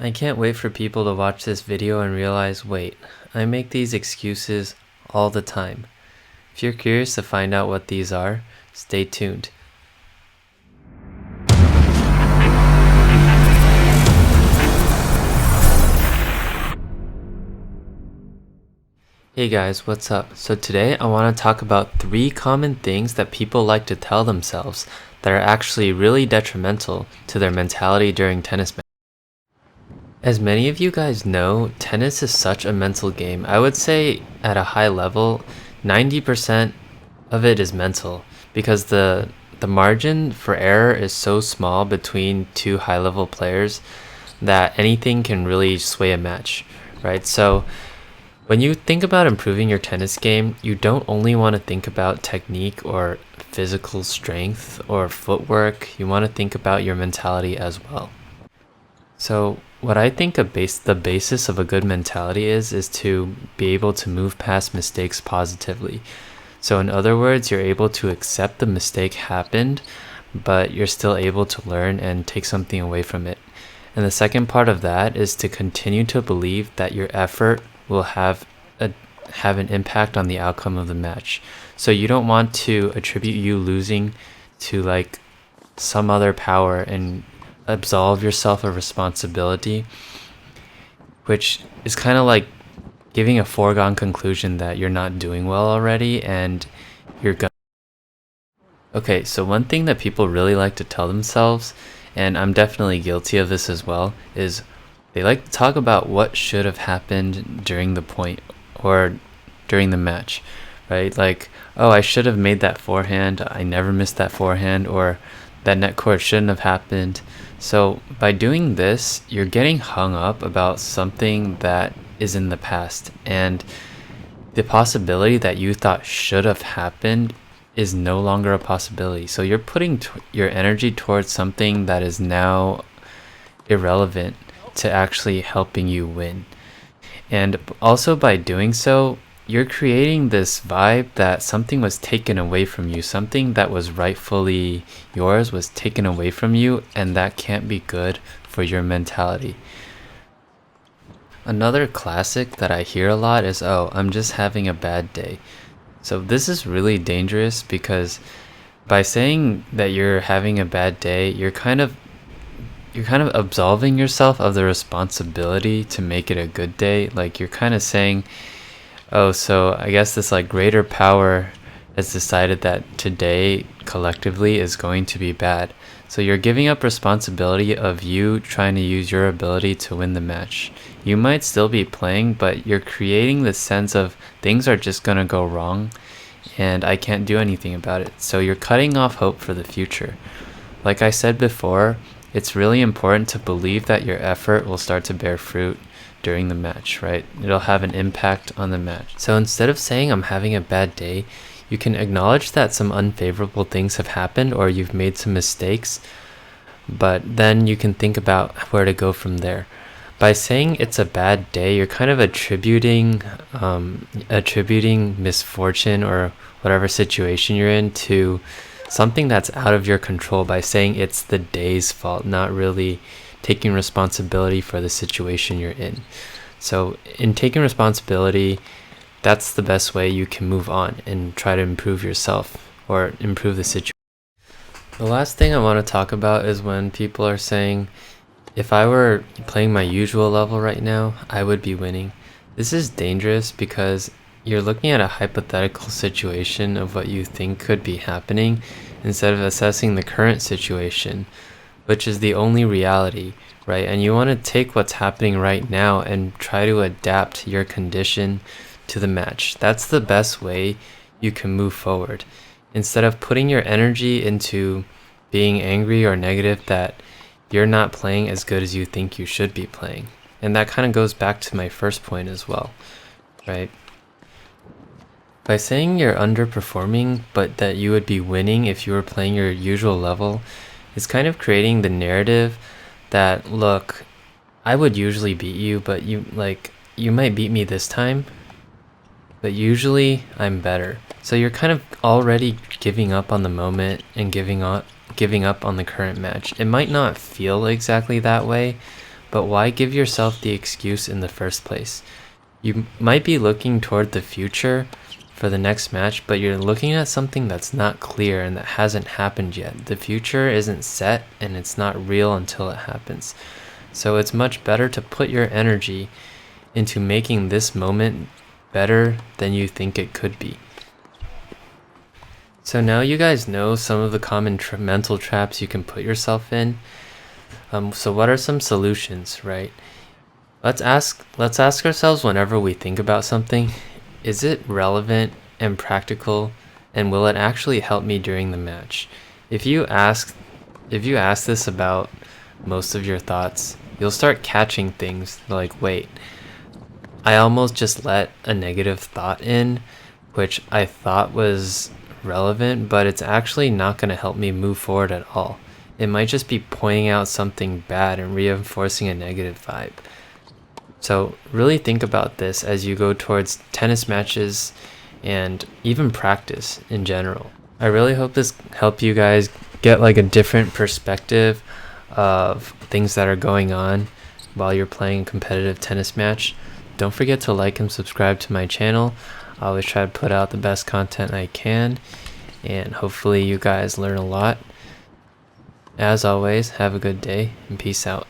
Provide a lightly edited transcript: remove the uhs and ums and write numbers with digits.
I can't wait for people to watch this video and realize, wait, I make these excuses all the time. If you're curious to find out what these are, stay tuned. Hey guys, what's up? So today I want to talk about 3 common things that people like to tell themselves that are actually really detrimental to their mentality during tennis matches. As many of you guys know, tennis is such a mental game. I would say at a high level, 90% of it is mental because the margin for error is so small between two high-level players that anything can really sway a match, right? So when you think about improving your tennis game, you don't only want to think about technique or physical strength or footwork, you want to think about your mentality as well. So what I think the basis of a good mentality is to be able to move past mistakes positively. So in other words, you're able to accept the mistake happened, but you're still able to learn and take something away from it. And the second part of that is to continue to believe that your effort will have an impact on the outcome of the match. So you don't want to attribute you losing to like some other power and absolve yourself of responsibility, which is kind of like giving a foregone conclusion that you're not doing well already and you're gonna. Okay, so one thing that people really like to tell themselves, and I'm definitely guilty of this as well, is they like to talk about what should have happened during the point or during the match, right? Like, oh, I should have made that forehand, I never missed that forehand, or that net court shouldn't have happened. So by doing this, you're getting hung up about something that is in the past, and the possibility that you thought should have happened is no longer a possibility. So you're putting your energy towards something that is now irrelevant to actually helping you win. And also by doing so, you're creating this vibe that something was taken away from you, something that was rightfully yours was taken away from you, and that can't be good for your mentality. Another classic that I hear a lot is, oh, I'm just having a bad day. So this is really dangerous because by saying that you're having a bad day, you're kind of absolving yourself of the responsibility to make it a good day. Like you're kind of saying, oh, so I guess this like greater power has decided that today collectively is going to be bad. So you're giving up responsibility of you trying to use your ability to win the match. You might still be playing, but you're creating this sense of things are just gonna go wrong and I can't do anything about it. So you're cutting off hope for the future. Like I said before, it's really important to believe that your effort will start to bear fruit during the match, right? It'll have an impact on the match. So instead of saying I'm having a bad day, you can acknowledge that some unfavorable things have happened or you've made some mistakes, but then you can think about where to go from there. By saying it's a bad day, you're kind of attributing misfortune or whatever situation you're in to something that's out of your control by saying it's the day's fault, not really taking responsibility for the situation you're in. So in taking responsibility, that's the best way you can move on and try to improve yourself or improve the situation. The last thing I want to talk about is when people are saying, if I were playing my usual level right now, I would be winning. This is dangerous because you're looking at a hypothetical situation of what you think could be happening instead of assessing the current situation, which is the only reality, right? And you want to take what's happening right now and try to adapt your condition to the match. That's the best way you can move forward. Instead of putting your energy into being angry or negative that you're not playing as good as you think you should be playing. And that kind of goes back to my first point as well, right? By saying you're underperforming, but that you would be winning if you were playing your usual level, is kind of creating the narrative that, look, I would usually beat you, but you might beat me this time, but usually I'm better. So you're kind of already giving up on the moment and giving up on the current match. It might not feel exactly that way, but why give yourself the excuse in the first place? You might be looking toward the future for the next match, but you're looking at something that's not clear and that hasn't happened yet. The future isn't set and it's not real until it happens. So it's much better to put your energy into making this moment better than you think it could be. So now you guys know some of the common mental traps you can put yourself in. So what are some solutions, right? Let's ask ourselves whenever we think about something, is it relevant and practical, and will it actually help me during the match? If you ask this about most of your thoughts, you'll start catching things like, wait, I almost just let a negative thought in, which I thought was relevant, but it's actually not going to help me move forward at all. It might just be pointing out something bad and reinforcing a negative vibe. So really think about this as you go towards tennis matches and even practice in general. I really hope this helped you guys get like a different perspective of things that are going on while you're playing a competitive tennis match. Don't forget to like and subscribe to my channel. I always try to put out the best content I can, and hopefully you guys learn a lot. As always, have a good day and peace out.